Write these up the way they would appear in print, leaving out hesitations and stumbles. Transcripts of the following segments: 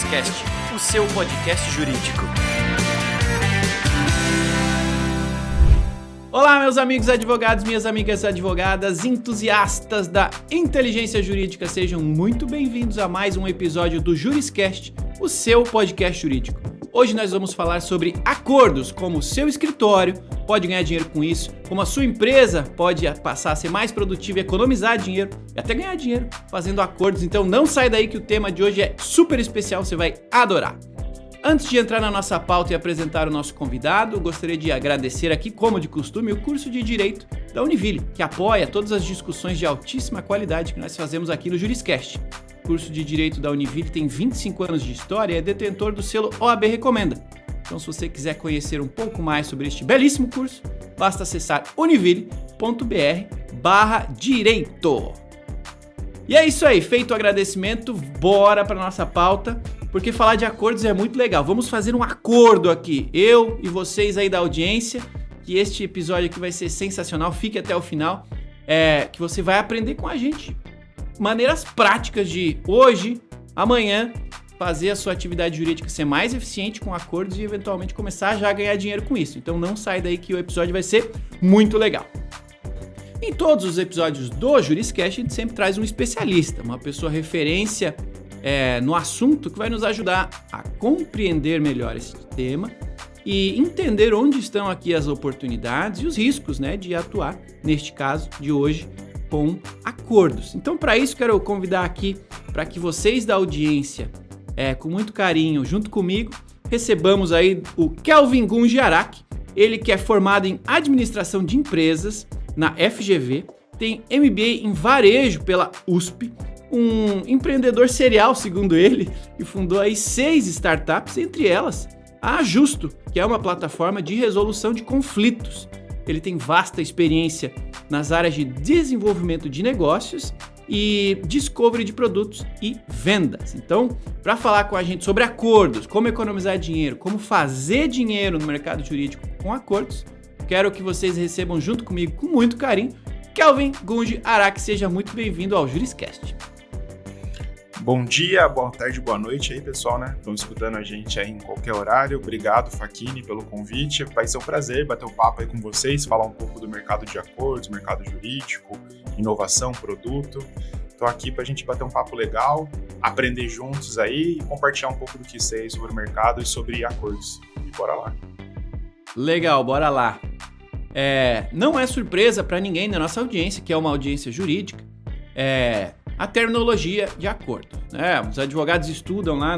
Juriscast, o seu podcast jurídico. Olá, meus amigos advogados, minhas amigas advogadas, entusiastas da inteligência jurídica, sejam muito bem-vindos a mais um episódio do Juriscast, o seu podcast jurídico. Hoje nós vamos falar sobre acordos, como o seu escritório pode ganhar dinheiro com isso, como a sua empresa pode passar a ser mais produtiva e economizar dinheiro e até ganhar dinheiro fazendo acordos. Então não sai daí que o tema de hoje é super especial, você vai adorar. Antes de entrar na nossa pauta e apresentar o nosso convidado, gostaria de agradecer aqui, como de costume, o curso de Direito da Univille, que apoia todas as discussões de altíssima qualidade que nós fazemos aqui no Juriscast. O curso de Direito da Univille tem 25 anos de história e é detentor do selo OAB Recomenda. Então, se você quiser conhecer um pouco mais sobre este belíssimo curso, basta acessar univille.br/direito. E é isso aí, feito o agradecimento, bora para nossa pauta, porque falar de acordos é muito legal. Vamos fazer um acordo aqui, eu e vocês aí da audiência, que este episódio aqui vai ser sensacional, fique até o final, que você vai aprender com a gente maneiras práticas de hoje, amanhã, fazer a sua atividade jurídica ser mais eficiente com acordos e eventualmente começar já a ganhar dinheiro com isso. Então não sai daí que o episódio vai ser muito legal. Em todos os episódios do Juriscast, a gente sempre traz um especialista, uma pessoa referência no assunto que vai nos ajudar a compreender melhor esse tema e entender onde estão aqui as oportunidades e os riscos, né, de atuar, neste caso de hoje, com acordos. Então, para isso, quero convidar aqui para que vocês da audiência, com muito carinho, junto comigo, recebamos aí o Kelvin Gungi Araque, ele que é formado em Administração de Empresas na FGV, tem MBA em Varejo pela USP, um empreendedor serial, segundo ele, e fundou aí 6 startups, entre elas a Justo, que é uma plataforma de resolução de conflitos. Ele tem vasta experiência nas áreas de desenvolvimento de negócios e discovery de produtos e vendas. Então, para falar com a gente sobre acordos, como economizar dinheiro, como fazer dinheiro no mercado jurídico com acordos, quero que vocês recebam junto comigo com muito carinho Kelvin Gungi Araque. Seja muito bem-vindo ao Juriscast. Bom dia, boa tarde, boa noite aí, pessoal, né? Estão escutando a gente aí em qualquer horário. Obrigado, Facchini, pelo convite. Vai ser um prazer bater um papo aí com vocês, falar um pouco do mercado de acordos, mercado jurídico, inovação, produto. Estou aqui para a gente bater um papo legal, aprender juntos aí e compartilhar um pouco do que sei sobre o mercado e sobre acordos. E bora lá. Legal, bora lá. Não é surpresa para ninguém na nossa audiência, que é uma audiência jurídica, a terminologia de acordo, né? Os advogados estudam lá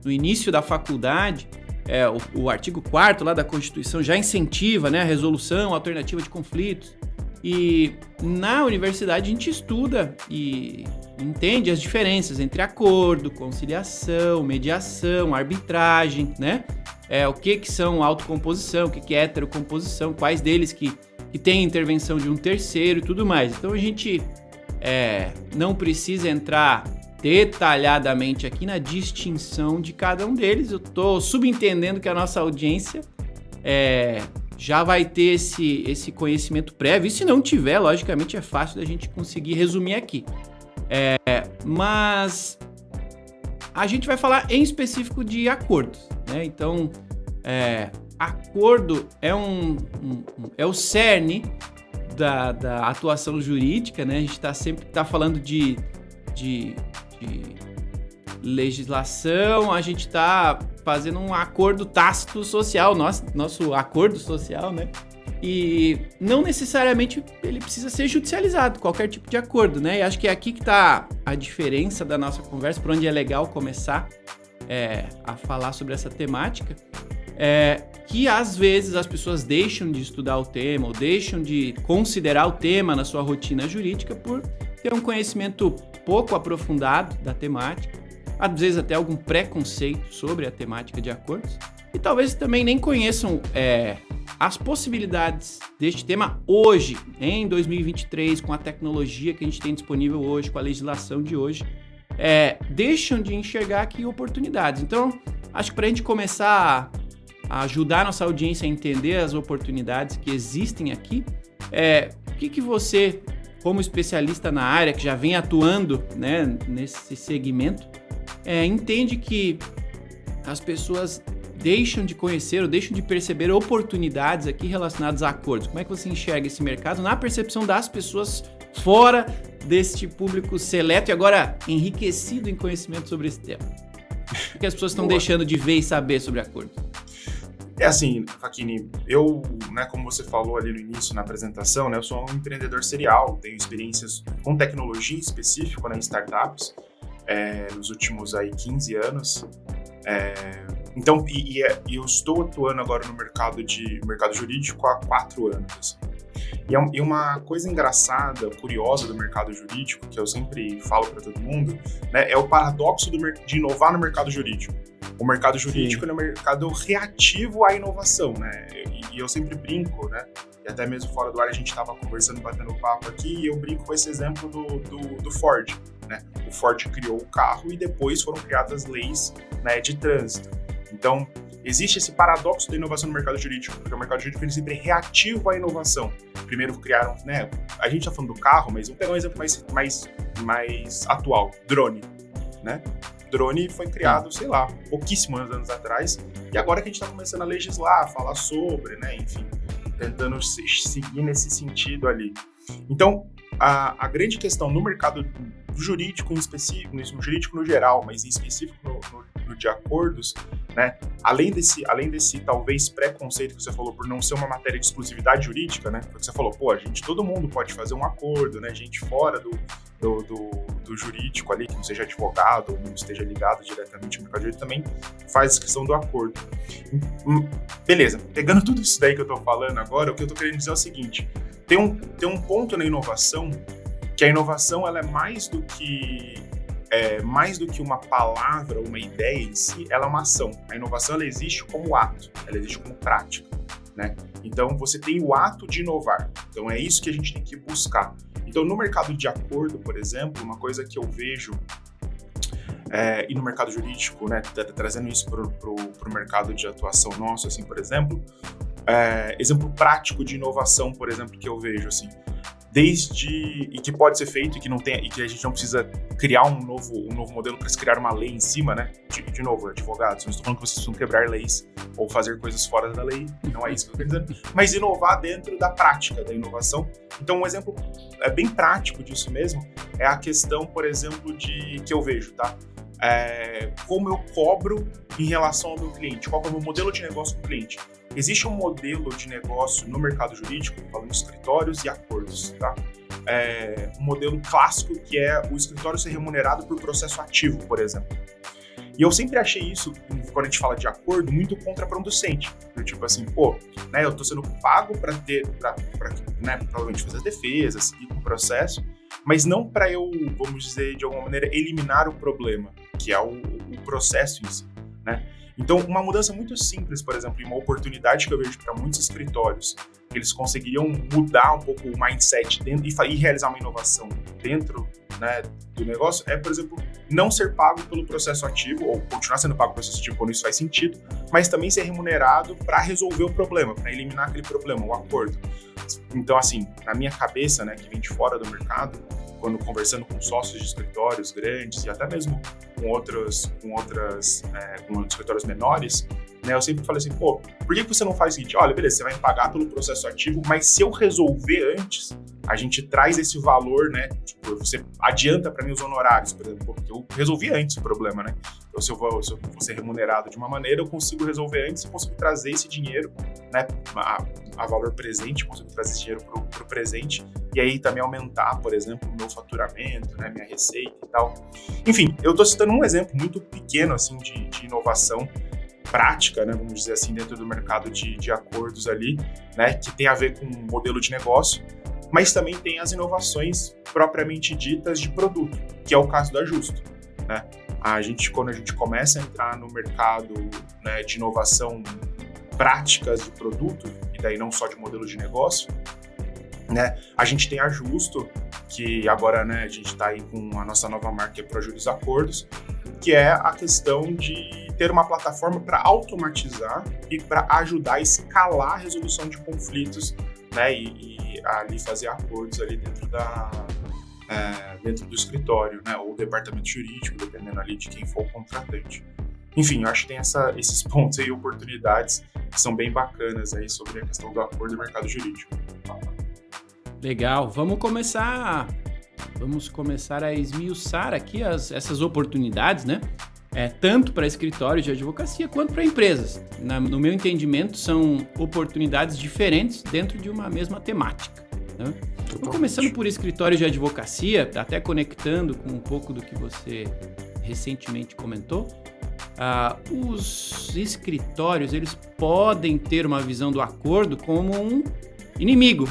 no início da faculdade, o artigo 4º lá da Constituição já incentiva, né, a resolução alternativa de conflitos. E na universidade a gente estuda e entende as diferenças entre acordo, conciliação, mediação, arbitragem, né? O que são autocomposição, o que é heterocomposição, quais deles que tem intervenção de um terceiro e tudo mais. Então a gente não precisa entrar detalhadamente aqui na distinção de cada um deles. Eu estou subentendendo que a nossa audiência já vai ter esse conhecimento prévio. E se não tiver, logicamente é fácil da gente conseguir resumir aqui. Mas a gente vai falar em específico de acordos, né? Então, acordo é o cerne da atuação jurídica, né? A gente sempre falando de legislação, a gente está fazendo um acordo tácito social, nosso acordo social, né? E não necessariamente ele precisa ser judicializado, qualquer tipo de acordo, né? E acho que é aqui que está a diferença da nossa conversa, por onde é legal começar a falar sobre essa temática, que às vezes as pessoas deixam de estudar o tema ou deixam de considerar o tema na sua rotina jurídica por ter um conhecimento pouco aprofundado da temática, às vezes até algum preconceito sobre a temática de acordos, e talvez também nem conheçam as possibilidades deste tema hoje, em 2023, com a tecnologia que a gente tem disponível hoje, com a legislação de hoje, deixam de enxergar aqui oportunidades. Então, acho que para a gente começar a ajudar a nossa audiência a entender as oportunidades que existem aqui, o que você, como especialista na área, que já vem atuando, né, nesse segmento, entende que as pessoas deixam de conhecer ou deixam de perceber oportunidades aqui relacionadas a acordos? Como é que você enxerga esse mercado na percepção das pessoas fora deste público seleto e agora enriquecido em conhecimento sobre esse tema? O que as pessoas estão deixando de ver e saber sobre acordos? É assim, Facchini, eu, né, como você falou ali no início, na apresentação, né, eu sou um empreendedor serial, tenho experiências com tecnologia específica, né, em startups, nos últimos aí 15 anos. Então, eu estou atuando agora no mercado jurídico há 4 anos. Assim. E uma coisa engraçada, curiosa do mercado jurídico, que eu sempre falo para todo mundo, né, é o paradoxo de inovar no mercado jurídico. O mercado jurídico é um mercado reativo à inovação, né? E eu sempre brinco, né? E até mesmo fora do ar a gente estava conversando, batendo papo aqui, e eu brinco com esse exemplo do Ford, né? O Ford criou o carro e depois foram criadas leis, né, de trânsito. Então, existe esse paradoxo da inovação no mercado jurídico, porque o mercado jurídico ele sempre é reativo à inovação. Primeiro criaram, né? A gente está falando do carro, mas vamos pegar um exemplo mais atual, drone, né? Drone foi criado, sei lá, pouquíssimos anos atrás, e agora que a gente está começando a legislar, a falar sobre, né, enfim, tentando seguir nesse sentido ali. Então, a grande questão no mercado jurídico em específico, no jurídico no geral, mas em específico no de acordos, né, além desse talvez preconceito que você falou por não ser uma matéria de exclusividade jurídica, né, porque você falou, todo mundo pode fazer um acordo, né, gente fora do jurídico ali, que não seja advogado ou não esteja ligado diretamente ao mercado jurídico, também faz a questão do acordo. Beleza, pegando tudo isso daí que eu tô falando agora, o que eu tô querendo dizer é o seguinte, tem um ponto na inovação, que a inovação ela é mais do que uma palavra, uma ideia em si, ela é uma ação. A inovação ela existe como ato, ela existe como prática, né? Então você tem o ato de inovar, então é isso que a gente tem que buscar. Então no mercado de acordo, por exemplo, uma coisa que eu vejo e no mercado jurídico, né, trazendo isso pro mercado de atuação nosso, assim, por exemplo, exemplo prático de inovação, por exemplo, que eu vejo, assim, e que pode ser feito e que a gente não precisa criar um novo modelo para se criar uma lei em cima, né? De novo, advogados, não estou falando que vocês precisam quebrar leis ou fazer coisas fora da lei, não é isso que eu estou dizendo, mas inovar dentro da prática da inovação. Então, um exemplo bem prático disso mesmo é a questão, por exemplo, que eu vejo, tá? Como eu cobro em relação ao meu cliente, qual é o meu modelo de negócio com o cliente. Existe um modelo de negócio no mercado jurídico, falando de escritórios e acordos, tá? Um modelo clássico que é o escritório ser remunerado por processo ativo, por exemplo. E eu sempre achei isso, quando a gente fala de acordo, muito contraproducente. Tipo assim, né, eu tô sendo pago para né, provavelmente fazer as defesas, seguir com o processo, mas não para eu, vamos dizer, de alguma maneira, eliminar o problema, que é o processo em si, né? Então, uma mudança muito simples, por exemplo, e uma oportunidade que eu vejo para muitos escritórios, que eles conseguiriam mudar um pouco o mindset dentro, e realizar uma inovação dentro, né, do negócio, por exemplo, não ser pago pelo processo ativo, ou continuar sendo pago pelo processo ativo quando isso faz sentido, mas também ser remunerado para resolver o problema, para eliminar aquele problema, o acordo. Então, assim, na minha cabeça, né, que vem de fora do mercado, quando conversando com sócios de escritórios grandes e até mesmo com outros escritórios menores, né, eu sempre falei assim, por que você não faz o seguinte? Olha, beleza, você vai me pagar pelo processo ativo, mas se eu resolver antes, a gente traz esse valor, né, tipo, você adianta para mim os honorários, por exemplo, porque eu resolvi antes o problema, né? Então, se eu vou ser remunerado de uma maneira, eu consigo resolver antes, eu consigo trazer esse dinheiro, né, a valor presente, consigo trazer esse dinheiro pro presente, e aí também aumentar, por exemplo, o meu faturamento, né, minha receita e tal. Enfim, eu tô citando um exemplo muito pequeno, assim, de inovação prática, né, vamos dizer assim, dentro do mercado de acordos ali, né, que tem a ver com o modelo de negócio, mas também tem as inovações propriamente ditas de produto, que é o caso da Justo, né? Quando a gente começa a entrar no mercado, né, de inovação práticas de produto, e daí não só de modelo de negócio, né, a gente tem a Justo, que agora, né, a gente está aí com a nossa nova marca, que é ProJuris Acordos, que é a questão de ter uma plataforma para automatizar e para ajudar a escalar a resolução de conflitos, né, e ali fazer acordos ali dentro dentro do escritório, né, ou departamento jurídico, dependendo ali de quem for o contratante. Enfim, eu acho que tem esses pontos aí, oportunidades que são bem bacanas aí sobre a questão do acordo do mercado jurídico. Legal, vamos começar a esmiuçar aqui essas oportunidades, né? Tanto para escritórios de advocacia quanto para empresas. No meu entendimento, são oportunidades diferentes dentro de uma mesma temática, né? Então, começando por escritórios de advocacia, até conectando com um pouco do que você recentemente comentou, os escritórios eles podem ter uma visão do acordo como um inimigo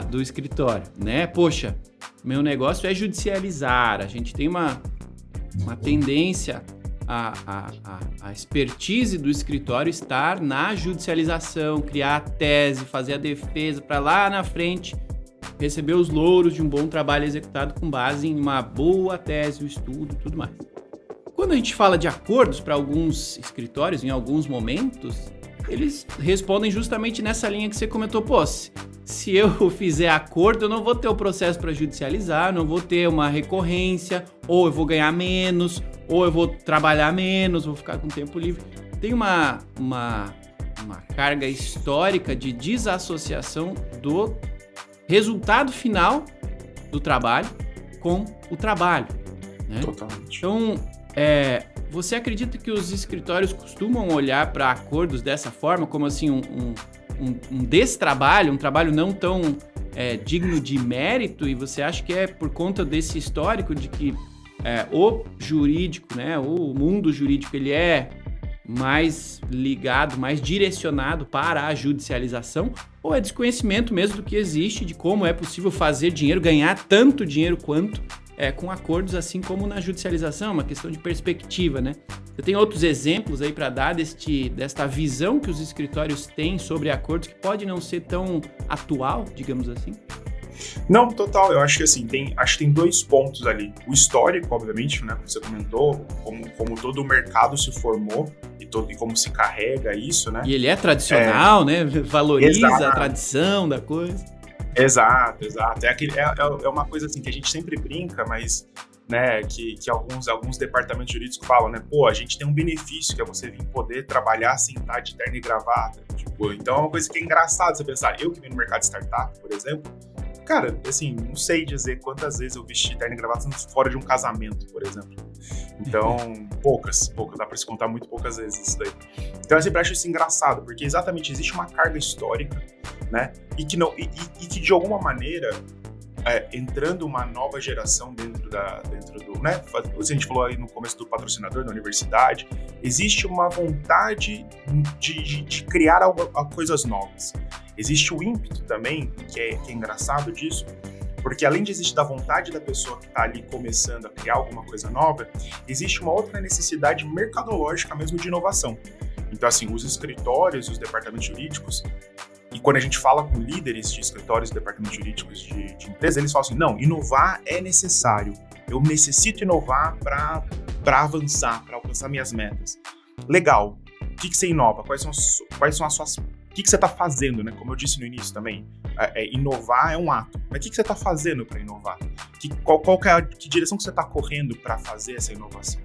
do escritório, né? Poxa, meu negócio é judicializar, a gente tem uma tendência a expertise do escritório estar na judicialização, criar a tese, fazer a defesa para lá na frente receber os louros de um bom trabalho executado com base em uma boa tese, o estudo e tudo mais. Quando a gente fala de acordos para alguns escritórios, em alguns momentos, eles respondem justamente nessa linha que você comentou. Pô, se eu fizer acordo, eu não vou ter o processo para judicializar, não vou ter uma recorrência, ou eu vou ganhar menos, ou eu vou trabalhar menos, vou ficar com tempo livre. Tem uma carga histórica de desassociação do resultado final do trabalho com o trabalho, né? Totalmente. Então, você acredita que os escritórios costumam olhar para acordos dessa forma, como assim um destrabalho, um trabalho não tão digno de mérito, e você acha que é por conta desse histórico de que o jurídico, né, o mundo jurídico, ele é mais ligado, mais direcionado para a judicialização, ou é desconhecimento mesmo do que existe, de como é possível fazer dinheiro, ganhar tanto dinheiro quanto com acordos, assim como na judicialização, uma questão de perspectiva, né? Você tem outros exemplos aí para dar desta visão que os escritórios têm sobre acordos, que pode não ser tão atual, digamos assim? Não, total. Eu acho que assim, tem dois pontos ali. O histórico, obviamente, né, que você comentou, como todo o mercado se formou e como se carrega isso, né? E ele é tradicional, né? Valoriza Exato. a tradição da coisa. Exato. É uma coisa assim que a gente sempre brinca, mas né, que alguns departamentos jurídicos falam, né? Pô, a gente tem um benefício que é você vir poder trabalhar sem estar de terno e gravata. Tipo, então é uma coisa que é engraçado você pensar. Eu que venho no mercado de startup, por exemplo, cara, assim, não sei dizer quantas vezes eu vesti terno e gravata fora de um casamento, por exemplo. Então, poucas, dá pra se contar muito poucas vezes isso daí. Então eu sempre acho isso engraçado, porque exatamente existe uma carga histórica, né, e que de alguma maneira, entrando uma nova geração dentro do, né, a gente falou aí no começo do patrocinador da universidade, existe uma vontade de criar coisas novas. Existe o ímpeto também, que é engraçado disso, porque além de existir da vontade da pessoa que está ali começando a criar alguma coisa nova, existe uma outra necessidade mercadológica mesmo de inovação. Então, assim, os escritórios, os departamentos jurídicos, e quando a gente fala com líderes de escritórios e departamentos jurídicos de empresas, eles falam assim, não, inovar é necessário. Eu necessito inovar para avançar, para alcançar minhas metas. Legal. O que você inova? Quais são as suas... O que você está fazendo, né? Como eu disse no início também, inovar é um ato. Mas o que você está fazendo para inovar? Que direção que você está correndo para fazer essa inovação,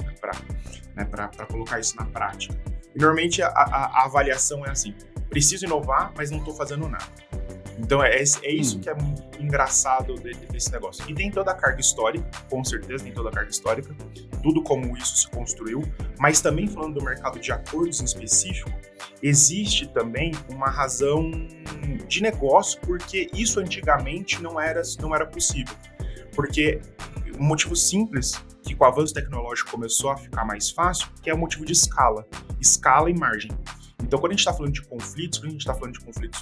né? Para colocar isso na prática? E normalmente a avaliação é assim, preciso inovar, mas não estou fazendo nada. Então é isso que é engraçado desse negócio. E tem toda a carga histórica, com certeza tem toda a carga histórica, tudo como isso se construiu, mas também falando do mercado de acordos em específico, existe também uma razão de negócio, porque isso antigamente não era possível. Porque um motivo simples, que com o avanço tecnológico começou a ficar mais fácil, que é o motivo de escala e margem. Então, quando a gente está falando de conflitos,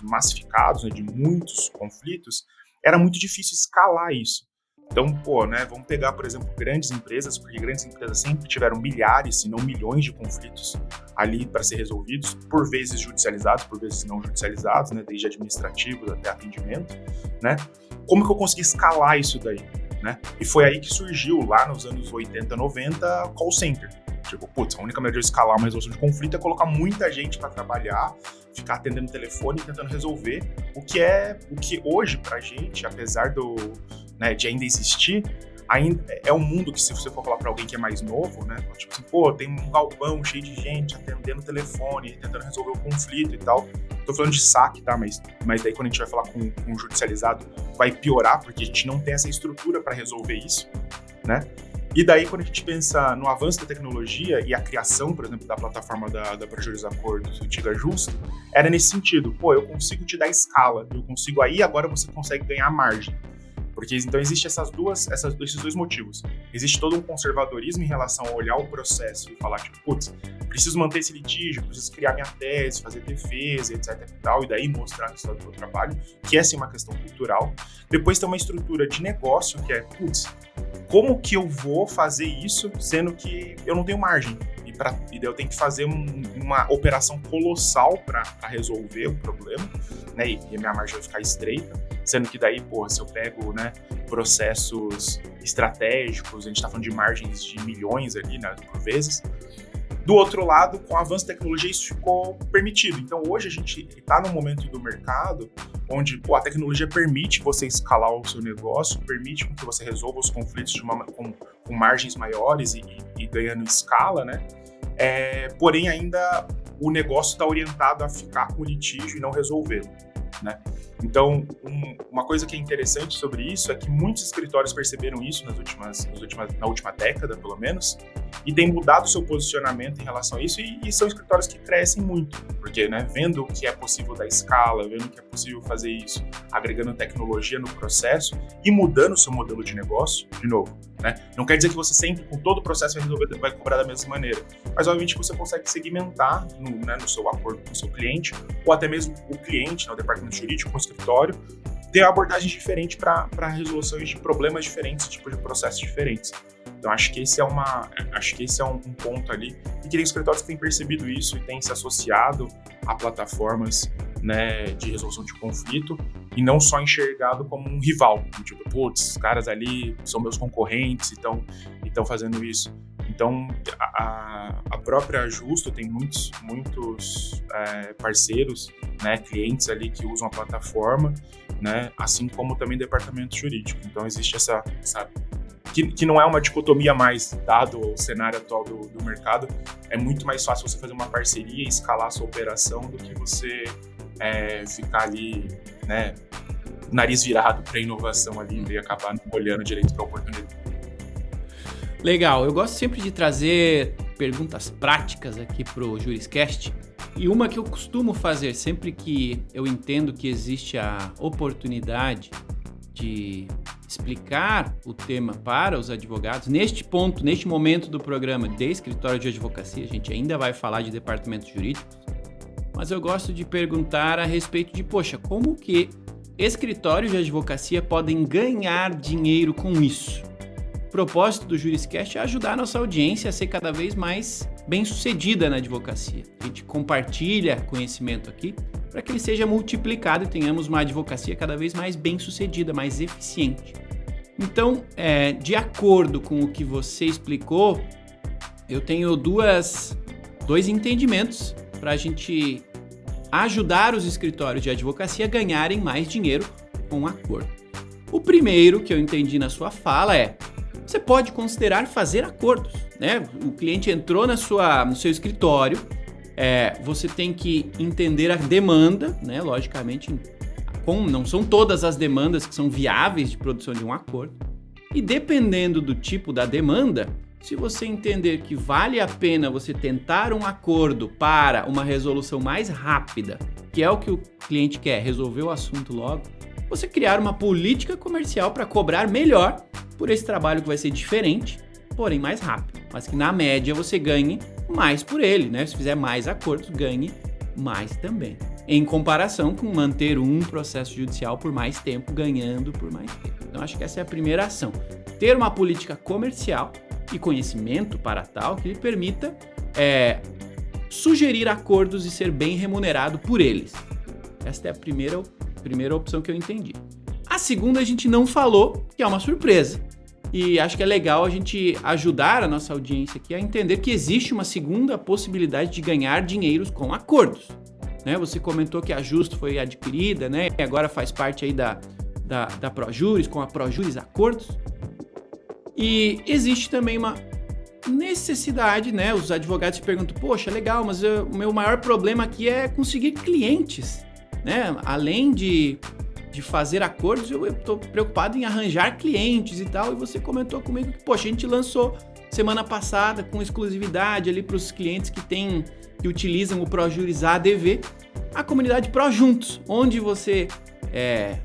massificados, né, de muitos conflitos, era muito difícil escalar isso. Então, né, vamos pegar, por exemplo, grandes empresas, porque grandes empresas sempre tiveram milhares, se não milhões de conflitos ali para ser resolvidos, por vezes judicializados, por vezes não judicializados, né, desde administrativos até atendimento, né? Como que eu consegui escalar isso daí, né? E foi aí que surgiu, lá nos anos 80, 90, call center. Tipo, a única maneira de escalar uma resolução de conflito é colocar muita gente para trabalhar, ficar atendendo o telefone e tentando resolver, o que hoje pra gente, apesar né, de ainda existir, ainda é um mundo que, se você for falar para alguém que é mais novo, né, tipo assim, pô, tem um galpão cheio de gente atendendo o telefone, tentando resolver o conflito e tal. Tô falando de saque, tá? Mas daí quando a gente vai falar com um judicializado, vai piorar, porque a gente não tem essa estrutura para resolver isso, né? E daí, quando a gente pensa no avanço da tecnologia e a criação, por exemplo, da plataforma da Projuros Acordos, o Tiga Justo, era nesse sentido. Pô, eu consigo te dar escala, eu consigo aí, agora você consegue ganhar margem. Porque então existe esses dois motivos. Existe todo um conservadorismo em relação a olhar o processo e falar, tipo, putz, preciso manter esse litígio, preciso criar minha tese, fazer defesa, etc e tal, e daí mostrar o resultado do meu trabalho, que é sim uma questão cultural. Depois tem uma estrutura de negócio que é, putz, como que eu vou fazer isso sendo que eu não tenho margem? E daí eu tenho que fazer uma operação colossal para resolver o problema, né? E a minha margem vai ficar estreita, sendo que daí, porra, se eu pego, né, processos estratégicos, a gente está falando de margens de milhões ali, né, por vezes. Do outro lado, com o avanço da tecnologia, isso ficou permitido. Então, hoje a gente está num momento do mercado onde a tecnologia permite você escalar o seu negócio, permite que você resolva os conflitos com margens maiores e ganhando escala, né? Porém, ainda o negócio está orientado a ficar com o litígio e não resolvê-lo, né? Então, uma coisa que é interessante sobre isso é que muitos escritórios perceberam isso na última década, pelo menos, e têm mudado o seu posicionamento em relação a isso, e são escritórios que crescem muito, porque, né, vendo que é possível dar escala, vendo que é possível fazer isso, agregando tecnologia no processo e mudando o seu modelo de negócio, de novo, né? Não quer dizer que você sempre, com todo o processo, vai cobrar da mesma maneira, mas obviamente você consegue segmentar no seu acordo com o seu cliente, ou até mesmo o cliente, né, o departamento jurídico, com o escritório, ter abordagens diferentes para resoluções de problemas diferentes, tipos de processos diferentes. Então, acho que esse é um ponto ali, e que tem escritórios que têm percebido isso e têm se associado a plataformas, né, de resolução de conflito, e não só enxergado como um rival, tipo, putz, os caras ali são meus concorrentes e estão fazendo isso. Então, a própria Justo tem muitos parceiros, né, clientes ali que usam a plataforma, né, assim como também departamento jurídico. Então, existe essa que não é uma dicotomia mais, dado o cenário atual do mercado. É muito mais fácil você fazer uma parceria e escalar a sua operação do que você ficar ali, né, nariz virado para a inovação ali e acabar não olhando direito para a oportunidade. Legal, eu gosto sempre de trazer perguntas práticas aqui pro Juriscast, e uma que eu costumo fazer sempre que eu entendo que existe a oportunidade de explicar o tema para os advogados. Neste momento do programa de escritório de advocacia, a gente ainda vai falar de departamentos jurídicos, mas eu gosto de perguntar a respeito de, como que escritórios de advocacia podem ganhar dinheiro com isso? O propósito do Juriscast é ajudar a nossa audiência a ser cada vez mais bem-sucedida na advocacia. A gente compartilha conhecimento aqui para que ele seja multiplicado e tenhamos uma advocacia cada vez mais bem-sucedida, mais eficiente. Então, de acordo com o que você explicou, eu tenho dois entendimentos para a gente ajudar os escritórios de advocacia a ganharem mais dinheiro com o acordo. O primeiro que eu entendi na sua fala você pode considerar fazer acordos, né? O cliente entrou no seu escritório, você tem que entender a demanda, né? Logicamente, não são todas as demandas que são viáveis de produção de um acordo. E dependendo do tipo da demanda, se você entender que vale a pena você tentar um acordo para uma resolução mais rápida, que é o que o cliente quer, resolver o assunto logo, você criar uma política comercial para cobrar melhor por esse trabalho que vai ser diferente, porém mais rápido, mas que na média você ganhe mais por ele, né? Se fizer mais acordos, ganhe mais também. Em comparação com manter um processo judicial por mais tempo, ganhando por mais tempo. Então, acho que essa é a primeira ação. Ter uma política comercial e conhecimento para tal que lhe permita sugerir acordos e ser bem remunerado por eles. Esta é a primeira opção que eu entendi. A segunda a gente não falou, que é uma surpresa. E acho que é legal a gente ajudar a nossa audiência aqui a entender que existe uma segunda possibilidade de ganhar dinheiro com acordos. Né? Você comentou que a Justo foi adquirida, né? E agora faz parte aí da ProJuris, com a ProJuris Acordos. E existe também uma necessidade, né? Os advogados se perguntam, poxa, legal, mas o meu maior problema aqui é conseguir clientes, né? Além de fazer acordos, eu estou preocupado em arranjar clientes e tal. E você comentou comigo que, poxa, a gente lançou semana passada com exclusividade ali para os clientes que utilizam o ProJuris ADV, a comunidade ProJuntos, onde você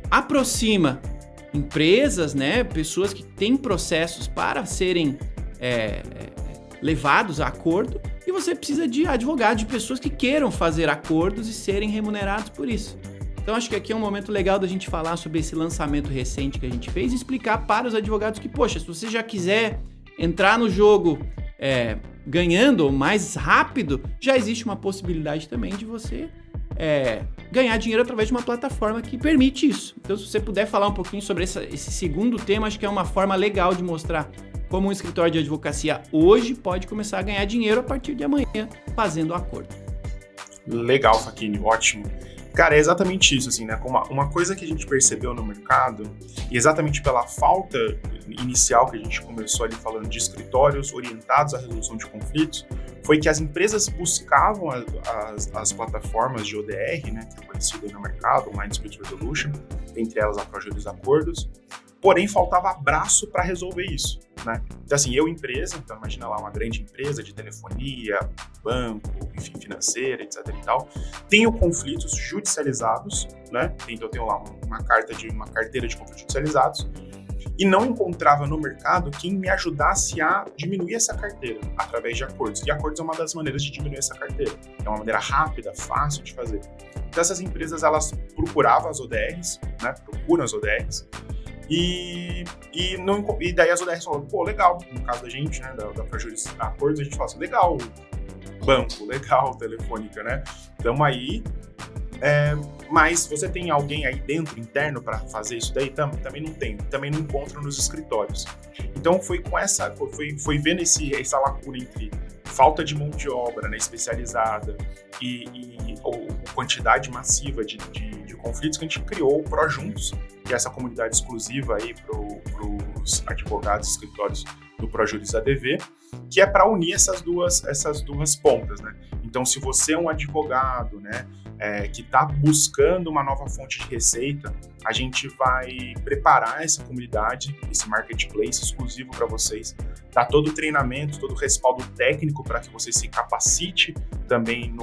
aproxima empresas, né, pessoas que têm processos para serem levados a acordo, e você precisa de advogados, de pessoas que queiram fazer acordos e serem remunerados por isso. Então acho que aqui é um momento legal da gente falar sobre esse lançamento recente que a gente fez e explicar para os advogados que, poxa, se você já quiser entrar no jogo ganhando mais rápido, já existe uma possibilidade também de você ganhar dinheiro através de uma plataforma que permite isso. Então, se você puder falar um pouquinho sobre esse segundo tema, acho que é uma forma legal de mostrar como um escritório de advocacia hoje pode começar a ganhar dinheiro a partir de amanhã fazendo acordo. Legal, Facchini, ótimo. Cara, é exatamente isso, assim, né? Uma coisa que a gente percebeu no mercado, e exatamente pela falta inicial que a gente começou ali falando de escritórios orientados à resolução de conflitos, foi que as empresas buscavam as plataformas de ODR, né, que é conhecido aí no mercado, Mind Dispute Resolution, entre elas a ProJuris Acordos, porém faltava braço para resolver isso, né? Então, assim, empresa, então imagina lá uma grande empresa de telefonia, banco, enfim, financeira, etc e tal, tenho conflitos judicializados, né? Então eu tenho lá uma carteira de conflitos judicializados e não encontrava no mercado quem me ajudasse a diminuir essa carteira através de acordos. E acordos é uma das maneiras de diminuir essa carteira. É uma maneira rápida, fácil de fazer. Então essas empresas, elas procuravam as ODRs, né? Procuram as ODRs, e daí as ODRs falam, pô, legal, no caso da gente, né, da ProJuris Acordos, a gente fala assim, legal, banco, legal, telefônica, né, então aí, mas você tem alguém aí dentro, interno, para fazer isso daí? Também não tem, também não encontram nos escritórios. Então foi vendo essa lacuna entre falta de mão de obra, né, especializada e quantidade massiva de conflitos que a gente criou o ProJuntos, que é essa comunidade exclusiva aí para os advogados e escritórios do ProJuris ADV, que é para unir essas duas pontas, né? Então, se você é um advogado, né, que está buscando uma nova fonte de receita, a gente vai preparar essa comunidade, esse marketplace exclusivo para vocês, dar todo o treinamento, todo o respaldo técnico para que você se capacite também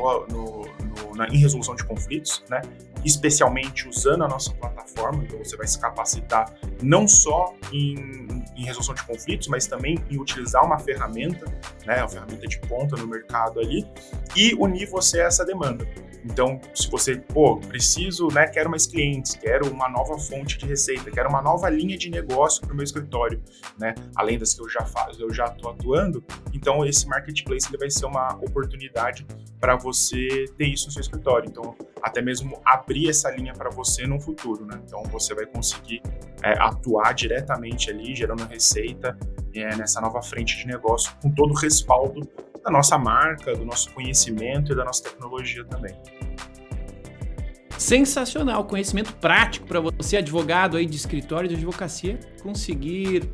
em resolução de conflitos, né? Especialmente usando a nossa plataforma. Então você vai se capacitar não só em resolução de conflitos, mas também em utilizar uma ferramenta, né, uma ferramenta de ponta no mercado ali, e unir você a essa demanda. Então, se você, preciso, né, quero mais clientes, quero uma nova fonte de receita, quero uma nova linha de negócio para o meu escritório, né, além das que eu já faço, eu já estou atuando, então esse marketplace ele vai ser uma oportunidade para você ter isso no seu escritório. Então, até mesmo abrir essa linha para você no futuro, né? Então, você vai conseguir atuar diretamente ali, gerando receita nessa nova frente de negócio, com todo o respaldo da nossa marca, do nosso conhecimento e da nossa tecnologia também. Sensacional, conhecimento prático para você, advogado aí de escritório de advocacia, conseguir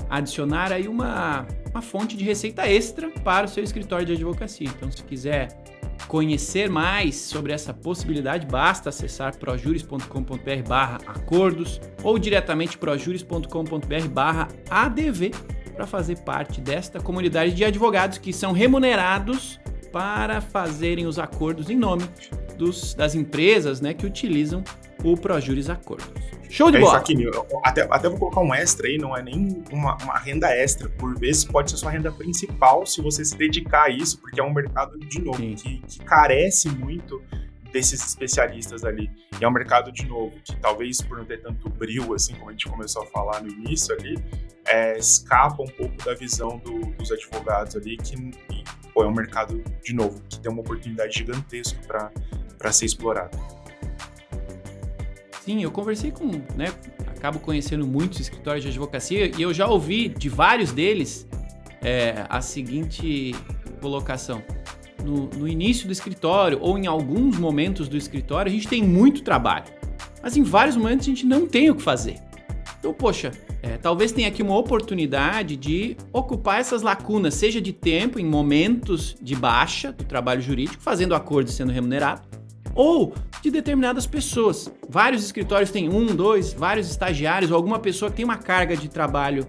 adicionar aí uma fonte de receita extra para o seu escritório de advocacia. Então, se quiser conhecer mais sobre essa possibilidade, basta acessar projuris.com.br/acordos ou diretamente projuris.com.br/adv para fazer parte desta comunidade de advogados que são remunerados para fazerem os acordos em nome das empresas, né, que utilizam o ProJuris Acordos. Show de bola! Facchini, até vou colocar um extra aí, não é nem uma renda extra, por vezes pode ser sua renda principal se você se dedicar a isso, porque é um mercado, de novo, que carece muito desses especialistas ali. E é um mercado, de novo, que talvez por não ter tanto brilho, assim como a gente começou a falar no início ali, escapa um pouco da visão dos advogados ali, que é um mercado, de novo, que tem uma oportunidade gigantesca para ser explorado. Sim, eu conversei acabo conhecendo muitos escritórios de advocacia e eu já ouvi de vários deles a seguinte colocação. No início do escritório ou em alguns momentos do escritório, a gente tem muito trabalho. mas em vários momentos a gente não tem o que fazer. Então, poxa, talvez tenha aqui uma oportunidade de ocupar essas lacunas, seja de tempo, em momentos de baixa do trabalho jurídico, fazendo acordos e sendo remunerado, ou de determinadas pessoas. Vários escritórios têm 1, 2, vários estagiários, ou alguma pessoa que tem uma carga de trabalho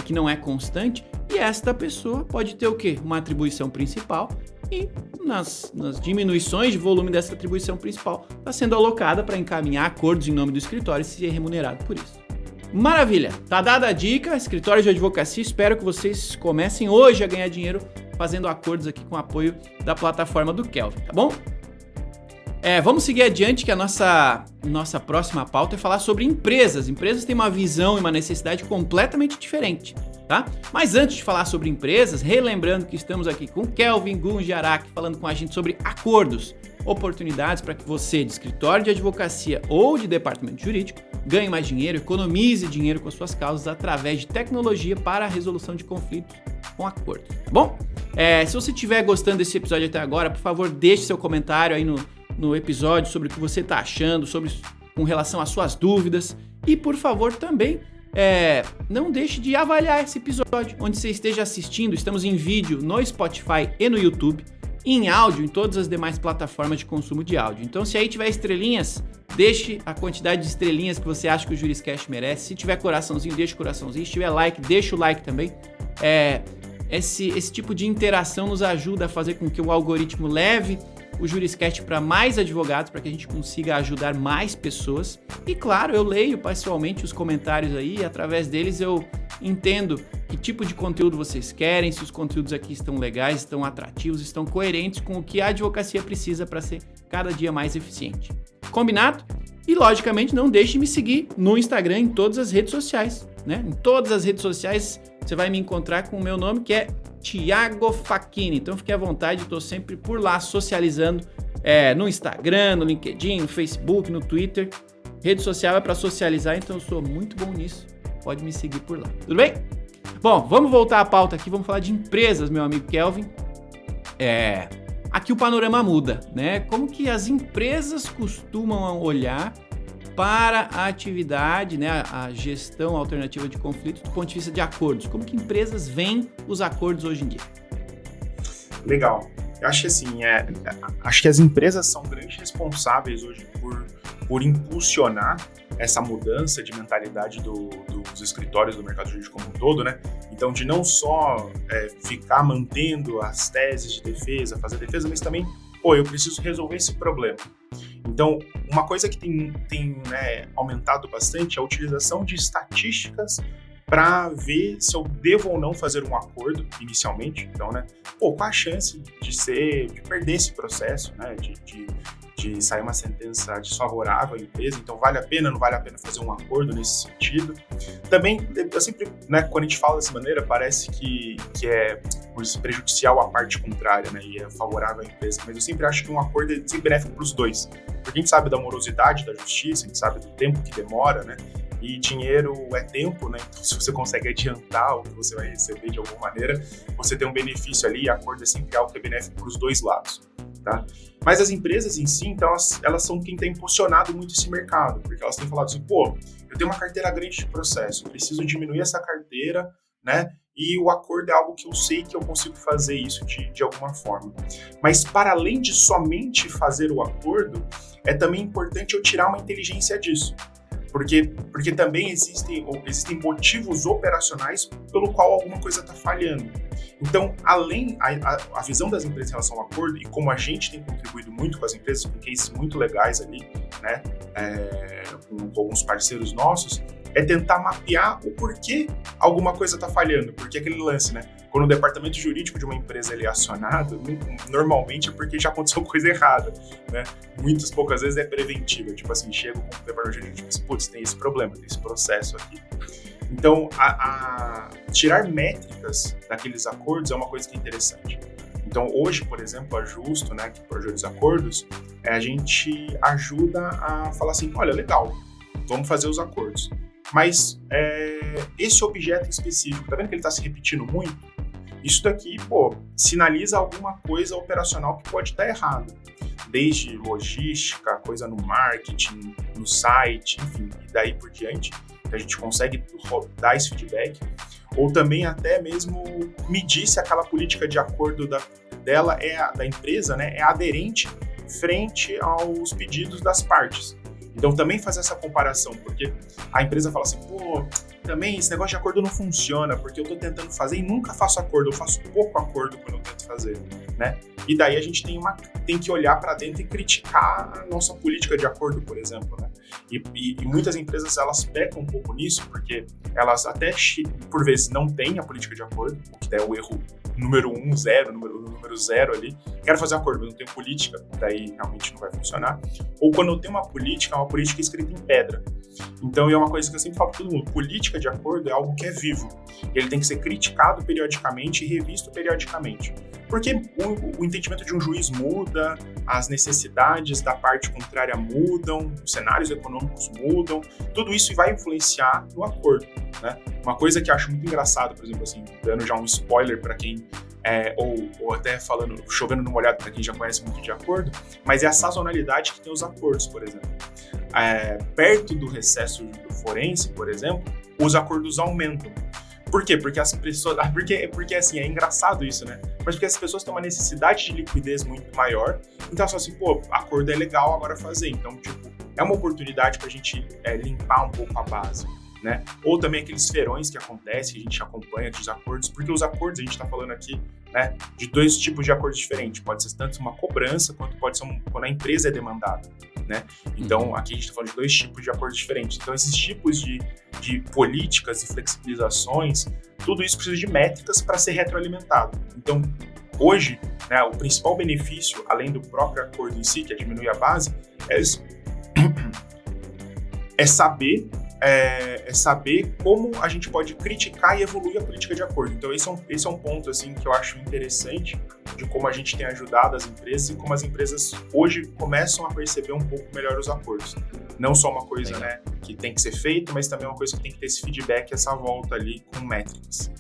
que não é constante, e esta pessoa pode ter o quê? Uma atribuição principal, e nas diminuições de volume dessa atribuição principal está sendo alocada para encaminhar acordos em nome do escritório e ser remunerado por isso. Maravilha! Tá dada a dica, escritório de advocacia, espero que vocês comecem hoje a ganhar dinheiro fazendo acordos aqui com o apoio da plataforma do Kelvin, tá bom? Vamos seguir adiante, que a nossa próxima pauta é falar sobre empresas. Empresas têm uma visão e uma necessidade completamente diferente, tá? Mas antes de falar sobre empresas, relembrando que estamos aqui com Kelvin Gunjarak, falando com a gente sobre acordos, oportunidades para que você, de escritório de advocacia ou de departamento jurídico, ganhe mais dinheiro, economize dinheiro com as suas causas através de tecnologia para a resolução de conflitos com acordo, tá bom? Se você estiver gostando desse episódio até agora, por favor, deixe seu comentário aí no episódio sobre o que você está achando, com relação às suas dúvidas. E, por favor, também não deixe de avaliar esse episódio, onde você esteja assistindo. Estamos em vídeo no Spotify e no YouTube, em áudio em todas as demais plataformas de consumo de áudio. Então, se aí tiver estrelinhas, deixe a quantidade de estrelinhas que você acha que o Juriscast merece. Se tiver coraçãozinho, deixe o coraçãozinho. Se tiver like, deixa o like também. Esse tipo de interação nos ajuda a fazer com que o algoritmo leve o Juriscast para mais advogados, para que a gente consiga ajudar mais pessoas. E claro, eu leio pessoalmente os comentários aí, e através deles eu entendo que tipo de conteúdo vocês querem, se os conteúdos aqui estão legais, estão atrativos, estão coerentes com o que a advocacia precisa para ser cada dia mais eficiente. Combinado? E logicamente não deixe de me seguir no Instagram, em todas as redes sociais, né? Em todas as redes sociais você vai me encontrar com o meu nome, que é Thiago Facchini. Então fique à vontade, estou sempre por lá socializando no Instagram, no LinkedIn, no Facebook, no Twitter. Rede social é para socializar, então eu sou muito bom nisso. Pode me seguir por lá. Tudo bem? Bom, vamos voltar à pauta aqui, vamos falar de empresas, meu amigo Kelvin. Aqui o panorama muda, né? Como que as empresas costumam olhar para a atividade, né, a gestão alternativa de conflitos do ponto de vista de acordos? Como que empresas veem os acordos hoje em dia? Legal. Eu acho que assim, acho que as empresas são grandes responsáveis hoje por impulsionar essa mudança de mentalidade dos escritórios do mercado jurídico como um todo, né? Então, de não só ficar mantendo as teses de defesa, fazer defesa, mas também, eu preciso resolver esse problema. Então, uma coisa que tem aumentado bastante é a utilização de estatísticas para ver se eu devo ou não fazer um acordo inicialmente. Então, né, qual a chance de perder esse processo, né, de sair uma sentença desfavorável à empresa? Então, vale a pena, não vale a pena fazer um acordo nesse sentido? Também, eu sempre, né, quando a gente fala dessa maneira, parece que é prejudicial à parte contrária, né, e é favorável à empresa, mas eu sempre acho que um acordo é sempre benéfico para os dois, porque a gente sabe da morosidade da justiça, a gente sabe do tempo que demora, né, e dinheiro é tempo, né, então se você consegue adiantar o que você vai receber de alguma maneira, você tem um benefício ali, e acordo é sempre algo que é benéfico para os dois lados, tá? Mas as empresas em si, então, elas são quem tem impulsionado muito esse mercado, porque elas têm falado assim, eu tenho uma carteira grande de processo, preciso diminuir essa carteira, né? E o acordo é algo que eu sei que eu consigo fazer isso de alguma forma. Mas para além de somente fazer o acordo, é também importante eu tirar uma inteligência disso. Porque também existem motivos operacionais pelo qual alguma coisa está falhando. Então, além a visão das empresas em relação ao acordo, e como a gente tem contribuído muito com as empresas, com cases muito legais ali, né, com alguns parceiros nossos, é tentar mapear o porquê alguma coisa está falhando. Porque aquele lance, né? Quando o departamento jurídico de uma empresa ele é acionado, normalmente é porque já aconteceu coisa errada, né? Muitas poucas vezes é preventiva. Tipo assim, chega com o departamento jurídico e diz, putz, tem esse problema, tem esse processo aqui. Então, tirar métricas daqueles acordos é uma coisa que é interessante. Então, hoje, por exemplo, a Justo, né, que projeta os acordos, a gente ajuda a falar assim, olha, legal, vamos fazer os acordos. Mas esse objeto em específico, tá vendo que ele está se repetindo muito? Isso daqui, sinaliza alguma coisa operacional que pode estar errada. desde logística, coisa no marketing, no site, enfim, e daí por diante, que a gente consegue dar esse feedback, ou também até mesmo medir se aquela política de acordo dela da empresa, né, é aderente frente aos pedidos das partes. Então também fazer essa comparação, porque a empresa fala assim, pô, também esse negócio de acordo não funciona, porque eu tô tentando fazer e nunca faço acordo, eu faço pouco acordo quando eu tento fazer, né? E daí a gente tem que olhar para dentro e criticar a nossa política de acordo, por exemplo, né? E muitas empresas, elas pecam um pouco nisso, porque elas até, por vezes, não têm a política de acordo, o que é o erro número 1, 0, número 0 ali. Quero fazer acordo, mas não tenho política, daí realmente não vai funcionar. Ou quando eu tenho uma política, é uma política escrita em pedra. Então, é uma coisa que eu sempre falo para todo mundo, política de acordo é algo que é vivo. Ele tem que ser criticado periodicamente e revisto periodicamente. Porque o entendimento de um juiz muda, as necessidades da parte contrária mudam, os cenários econômicos mudam, tudo isso vai influenciar no acordo, né? Uma coisa que eu acho muito engraçado, por exemplo, assim, dando já um spoiler para quem ou até falando, chovendo no molhado para quem já conhece muito de acordo, mas é a sazonalidade que tem os acordos, por exemplo. Perto do recesso do forense, por exemplo, os acordos aumentam. Por quê? Porque as pessoas. Porque assim, é engraçado isso, né? Mas porque as pessoas têm uma necessidade de liquidez muito maior, então só assim, pô, acordo é legal agora fazer. Então, tipo, é uma oportunidade pra gente limpar um pouco a base, né? Ou também aqueles feirões que acontecem, que a gente acompanha dos acordos, porque os acordos, a gente tá falando aqui, né, de dois tipos de acordos diferentes. Pode ser tanto uma cobrança, quanto pode ser quando a empresa é demandada, né? Então, aqui a gente tá falando de dois tipos de acordos diferentes. Então, esses tipos de políticas e flexibilizações, tudo isso precisa de métricas para ser retroalimentado. Então, hoje, né, o principal benefício, além do próprio acordo em si, que é diminuir a base, é saber como a gente pode criticar e evoluir a política de acordo. Então, esse é um ponto assim, que eu acho interessante de como a gente tem ajudado as empresas e como as empresas hoje começam a perceber um pouco melhor os acordos. Não só uma coisa, né, que tem que ser feita, mas também uma coisa que tem que ter esse feedback, essa volta ali com métricas.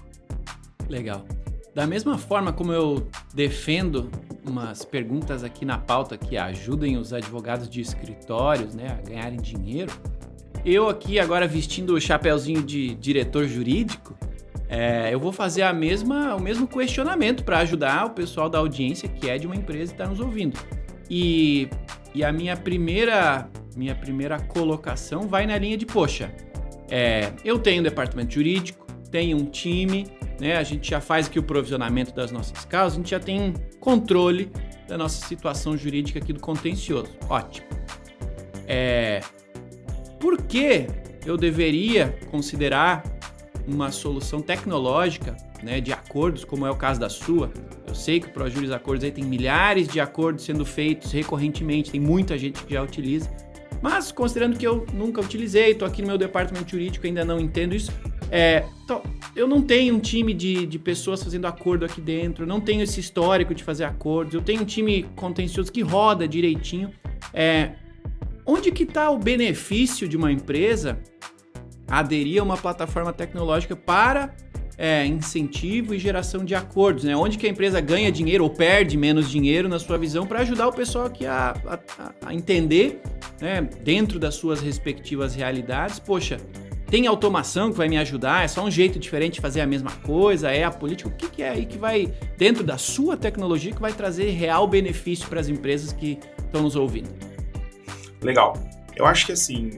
Legal. Da mesma forma como eu defendo umas perguntas aqui na pauta que ajudem os advogados de escritórios, né, a ganharem dinheiro, eu aqui agora vestindo o chapeuzinho de diretor jurídico, eu vou fazer o mesmo questionamento para ajudar o pessoal da audiência que é de uma empresa que está nos ouvindo. E a minha primeira colocação vai na linha de, poxa, eu tenho um departamento jurídico, tenho um time, né, a gente já faz aqui o provisionamento das nossas causas, a gente já tem controle da nossa situação jurídica aqui do contencioso. Ótimo. Por que eu deveria considerar uma solução tecnológica, né, de acordos, como é o caso da sua? Eu sei que o ProJuris Acordos aí tem milhares de acordos sendo feitos recorrentemente, tem muita gente que já utiliza, mas considerando que eu nunca utilizei, estou aqui no meu departamento jurídico, ainda não entendo isso, então, eu não tenho um time de pessoas fazendo acordo aqui dentro, eu não tenho esse histórico de fazer acordos, eu tenho um time contencioso que roda direitinho. Onde que está o benefício de uma empresa aderir a uma plataforma tecnológica para incentivo e geração de acordos, né? Onde que a empresa ganha dinheiro ou perde menos dinheiro, na sua visão, para ajudar o pessoal aqui a entender, né, dentro das suas respectivas realidades, poxa, tem automação que vai me ajudar, é só um jeito diferente de fazer a mesma coisa, é a política, o que é aí que vai, dentro da sua tecnologia, que vai trazer real benefício para as empresas que estão nos ouvindo? Legal. Eu acho que assim,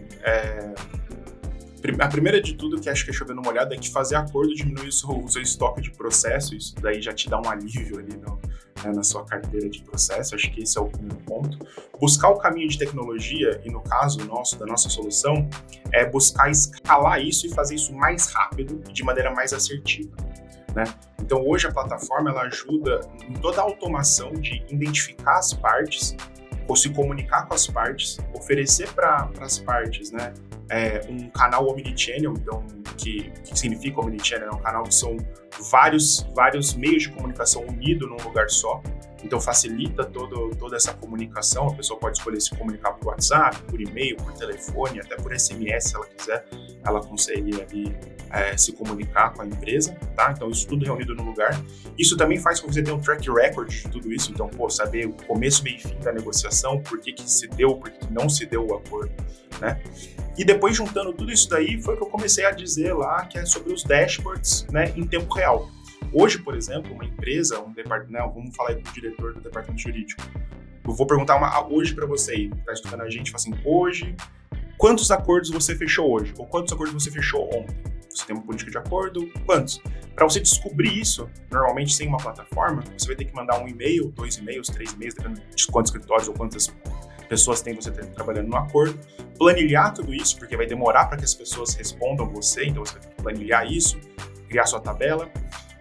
a primeira de tudo que acho que é chovendo uma olhada é que fazer acordo diminui o seu estoque de processo, isso daí já te dá um alívio ali na sua carteira de processo, acho que esse é o primeiro ponto. Buscar o caminho de tecnologia, e no caso da nossa solução, é buscar escalar isso e fazer isso mais rápido e de maneira mais assertiva, né? Então hoje a plataforma ela ajuda em toda a automação de identificar as partes, ou se comunicar com as partes, oferecer para as partes, né, um canal omnichannel, então, que significa omnichannel, é um canal que são vários meios de comunicação unidos num lugar só, então facilita toda essa comunicação, a pessoa pode escolher se comunicar por WhatsApp, por e-mail, por telefone, até por SMS, se ela quiser, ela consegue ali se comunicar com a empresa, tá? Então isso tudo reunido no lugar. Isso também faz com que você tenha um track record de tudo isso, então, saber o começo, meio e fim da negociação, por que se deu, por que não se deu o acordo, né? E depois, juntando tudo isso daí, foi que eu comecei a dizer lá que é sobre os dashboards, né, em tempo real. Hoje, por exemplo, uma empresa, vamos falar aí com o diretor do departamento jurídico, eu vou perguntar hoje para você aí, que está escutando a gente, assim, hoje, quantos acordos você fechou hoje? Ou quantos acordos você fechou ontem? Você tem uma política de acordo? Quantos? Para você descobrir isso, normalmente sem uma plataforma, você vai ter que mandar um e-mail, 2 e-mails, 3 e-mails, dependendo de quantos escritórios ou quantas pessoas tem você trabalhando no acordo, planilhar tudo isso, porque vai demorar para que as pessoas respondam você, então você vai ter que planilhar isso, criar sua tabela,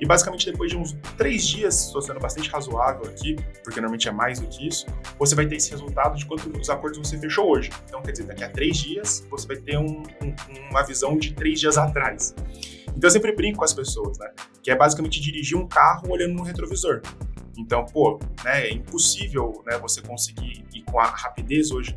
e basicamente depois de uns 3 dias, estou sendo bastante razoável aqui, porque normalmente é mais do que isso, você vai ter esse resultado de quantos acordos você fechou hoje. Então, quer dizer, daqui a 3 dias, você vai ter uma visão de 3 dias atrás. Então, eu sempre brinco com as pessoas, né? Que é basicamente dirigir um carro olhando no retrovisor. Então, né, é impossível, né, você conseguir ir com a rapidez hoje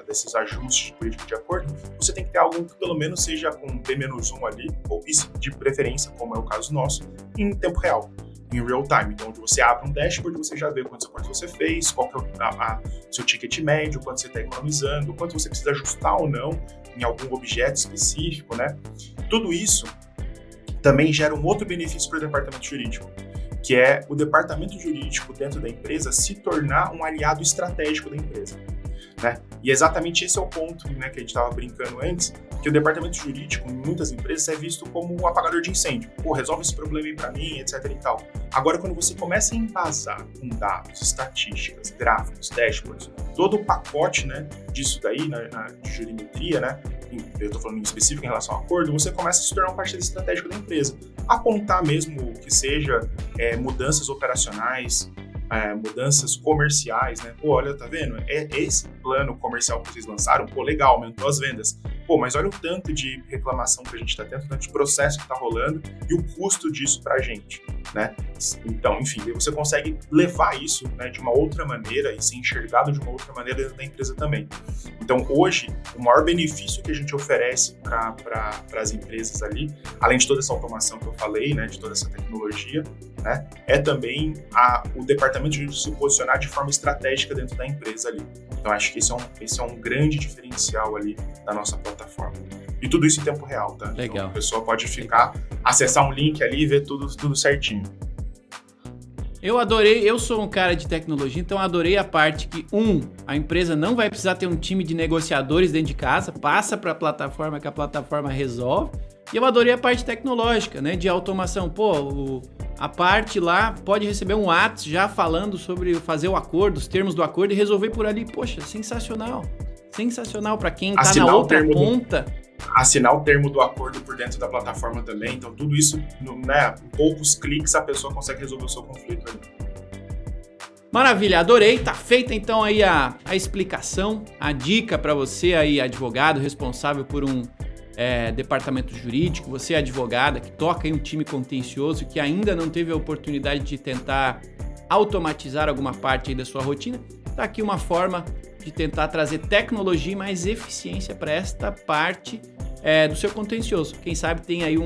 desses ajustes de política de acordo. Você tem que ter algo que pelo menos seja com P-1 ali, ou isso de preferência, como é o caso nosso, em tempo real, em real time. Então, onde você abre um dashboard, você já vê quantos acordos você fez, qual que é o seu ticket médio, quanto você está economizando, quanto você precisa ajustar ou não em algum objeto específico, né? Tudo isso também gera um outro benefício para o departamento jurídico, que é o departamento jurídico dentro da empresa se tornar um aliado estratégico da empresa, né? E exatamente esse é o ponto, né, que a gente estava brincando antes, que o departamento jurídico, em muitas empresas, é visto como um apagador de incêndio. Resolve esse problema aí para mim, etc e tal. Agora, quando você começa a embasar com dados, estatísticas, gráficos, dashboards, todo o pacote, né, disso daí, de jurimetria, né, eu estou falando em específico em relação ao acordo, você começa a se tornar um parceiro estratégico da empresa. Apontar mesmo que seja mudanças operacionais, mudanças comerciais, né? Olha, tá vendo? Esse plano comercial que vocês lançaram, legal, aumentou as vendas. Mas olha o tanto de reclamação que a gente tá tendo, o tanto de processo que tá rolando e o custo disso pra gente, né? Então, enfim, você consegue levar isso, né, de uma outra maneira e ser enxergado de uma outra maneira dentro da empresa também. Então, hoje, o maior benefício que a gente oferece para as empresas ali, além de toda essa automação que eu falei, né, de toda essa tecnologia, né, é também o departamento de se posicionar de forma estratégica dentro da empresa ali. Então, acho que esse é um grande diferencial ali da nossa plataforma. E tudo isso em tempo real, tá? Legal. Então, a pessoa pode acessar um link ali e ver tudo certinho. Eu adorei, eu sou um cara de tecnologia, então adorei a parte que, a empresa não vai precisar ter um time de negociadores dentro de casa, passa para a plataforma que a plataforma resolve. E eu adorei a parte tecnológica, né, de automação. A parte lá pode receber um WhatsApp já falando sobre fazer o acordo, os termos do acordo e resolver por ali. Poxa, sensacional. Sensacional para quem tá na outra ponta. Assinar o termo do acordo por dentro da plataforma também. Então, tudo isso, né, em poucos cliques a pessoa consegue resolver o seu conflito ali. Maravilha, adorei. Tá feita então aí a explicação, a dica para você aí, advogado responsável por um departamento jurídico, você advogada que toca em um time contencioso que ainda não teve a oportunidade de tentar automatizar alguma parte aí da sua rotina. Tá aqui uma forma de tentar trazer tecnologia e mais eficiência para esta parte do seu contencioso. Quem sabe tem aí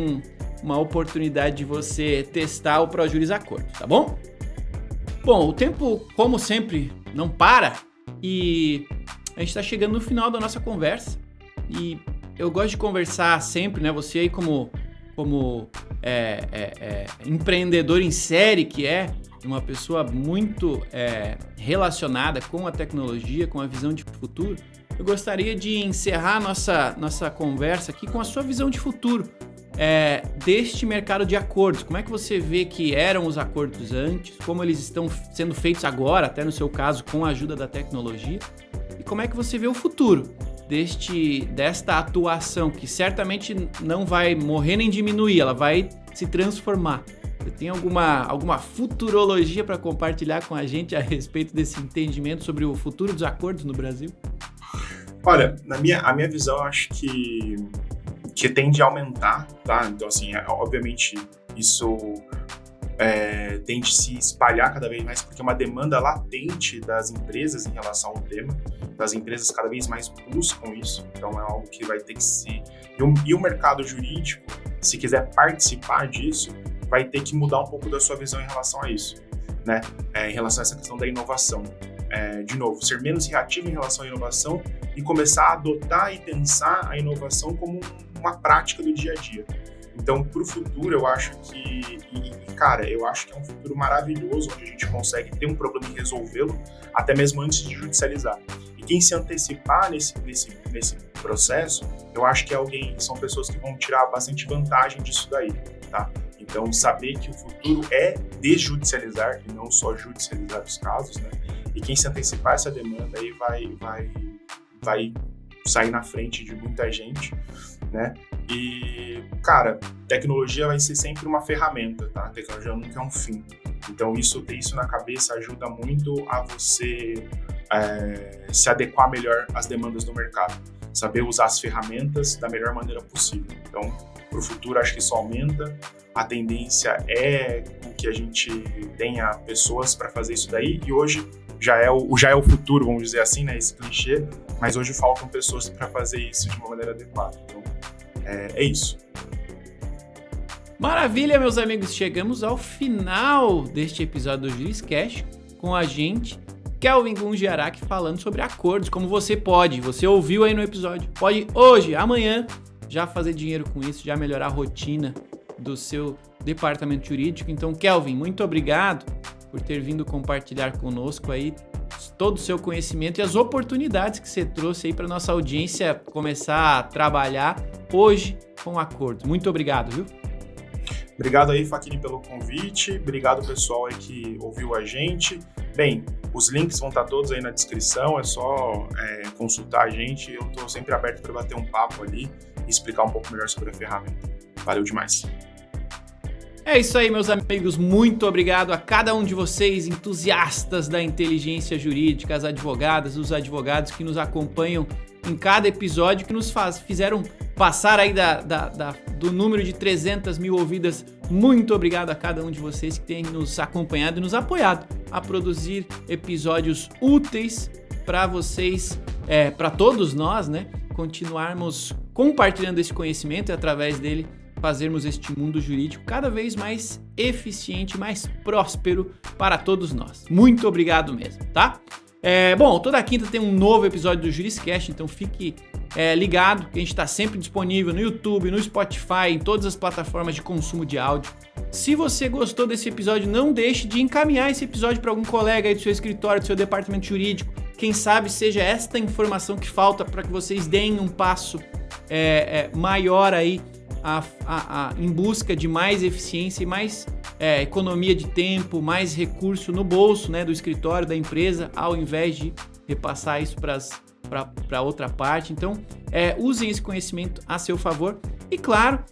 uma oportunidade de você testar o ProJuris Acordos, tá bom? Bom, o tempo, como sempre, não para e a gente está chegando no final da nossa conversa e eu gosto de conversar sempre, né? Você aí como empreendedor em série que uma pessoa muito relacionada com a tecnologia, com a visão de futuro, eu gostaria de encerrar nossa conversa aqui com a sua visão de futuro deste mercado de acordos. Como é que você vê que eram os acordos antes, como eles estão sendo feitos agora, até no seu caso, com a ajuda da tecnologia, e como é que você vê o futuro desta atuação, que certamente não vai morrer nem diminuir, ela vai se transformar. Você tem alguma futurologia para compartilhar com a gente a respeito desse entendimento sobre o futuro dos acordos no Brasil? Olha, a minha visão, eu acho que tende a aumentar, tá? Então, assim, obviamente, isso tende a se espalhar cada vez mais, porque é uma demanda latente das empresas em relação ao tema. As empresas cada vez mais buscam isso, então é algo que vai ter que se... E o mercado jurídico, se quiser participar disso, vai ter que mudar um pouco da sua visão em relação a isso, né? Em relação a essa questão da inovação. De novo, ser menos reativo em relação à inovação e começar a adotar e pensar a inovação como uma prática do dia a dia. Então, para o futuro, eu acho que, eu acho que é um futuro maravilhoso, onde a gente consegue ter um problema e resolvê-lo, até mesmo antes de judicializar. E quem se antecipar nesse processo, eu acho que são pessoas que vão tirar bastante vantagem disso daí, tá? Então, saber que o futuro é desjudicializar e não só judicializar os casos, né? E quem se antecipar essa demanda aí vai sair na frente de muita gente, né? E, cara, tecnologia vai ser sempre uma ferramenta, tá? A tecnologia nunca é um fim. Então, ter isso na cabeça ajuda muito a você se adequar melhor às demandas do mercado. Saber usar as ferramentas da melhor maneira possível. Então, para o futuro, acho que isso aumenta. A tendência é que a gente tenha pessoas para fazer isso daí. E hoje já é o futuro, vamos dizer assim, né? Esse clichê. Mas hoje faltam pessoas para fazer isso de uma maneira adequada. Então, é isso. Maravilha, meus amigos. Chegamos ao final deste episódio do JurisCast com a gente, Kelvin Gungiaraki, falando sobre acordos, como você ouviu aí no episódio, pode hoje, amanhã, já fazer dinheiro com isso, já melhorar a rotina do seu departamento jurídico. Então, Kelvin, muito obrigado por ter vindo compartilhar conosco aí todo o seu conhecimento e as oportunidades que você trouxe aí para nossa audiência começar a trabalhar hoje com acordos. Muito obrigado, viu? Obrigado aí, Facchini, pelo convite. Obrigado, pessoal aí que ouviu a gente. Bem, os links vão estar todos aí na descrição, é só consultar a gente. Eu estou sempre aberto para bater um papo ali e explicar um pouco melhor sobre a ferramenta. Valeu demais. É isso aí, meus amigos. Muito obrigado a cada um de vocês, entusiastas da inteligência jurídica, as advogadas, os advogados que nos acompanham em cada episódio, que nos fizeram passar aí do número de 300 mil ouvidas. Muito obrigado a cada um de vocês que tem nos acompanhado e nos apoiado a produzir episódios úteis para vocês, para todos nós, né? Continuarmos compartilhando esse conhecimento e através dele fazermos este mundo jurídico cada vez mais eficiente, mais próspero para todos nós. Muito obrigado mesmo, tá? Bom, toda quinta tem um novo episódio do JurisCast, então fique ligado que a gente está sempre disponível no YouTube, no Spotify, em todas as plataformas de consumo de áudio. Se você gostou desse episódio, não deixe de encaminhar esse episódio para algum colega aí do seu escritório, do seu departamento jurídico. Quem sabe seja esta informação que falta para que vocês deem um passo maior aí em busca de mais eficiência e mais economia de tempo, mais recurso no bolso, né, do escritório, da empresa, ao invés de repassar isso para outra parte. Então, usem esse conhecimento a seu favor. E claro,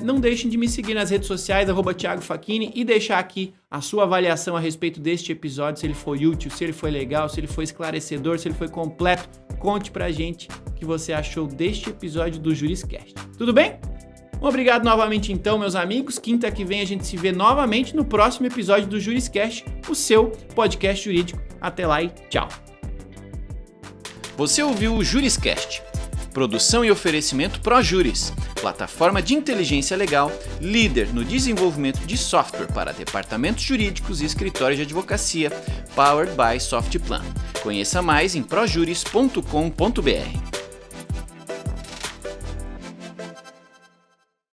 não deixem de me seguir nas redes sociais, @Thiago Facchini, e deixar aqui a sua avaliação a respeito deste episódio, se ele foi útil, se ele foi legal, se ele foi esclarecedor, se ele foi completo. Conte pra gente o que você achou deste episódio do JurisCast. Tudo bem? Obrigado novamente então, meus amigos. Quinta que vem a gente se vê novamente no próximo episódio do JurisCast, o seu podcast jurídico. Até lá e tchau. Você ouviu o JurisCast, produção e oferecimento ProJuris, plataforma de inteligência legal, líder no desenvolvimento de software para departamentos jurídicos e escritórios de advocacia, powered by Softplan. Conheça mais em projuris.com.br.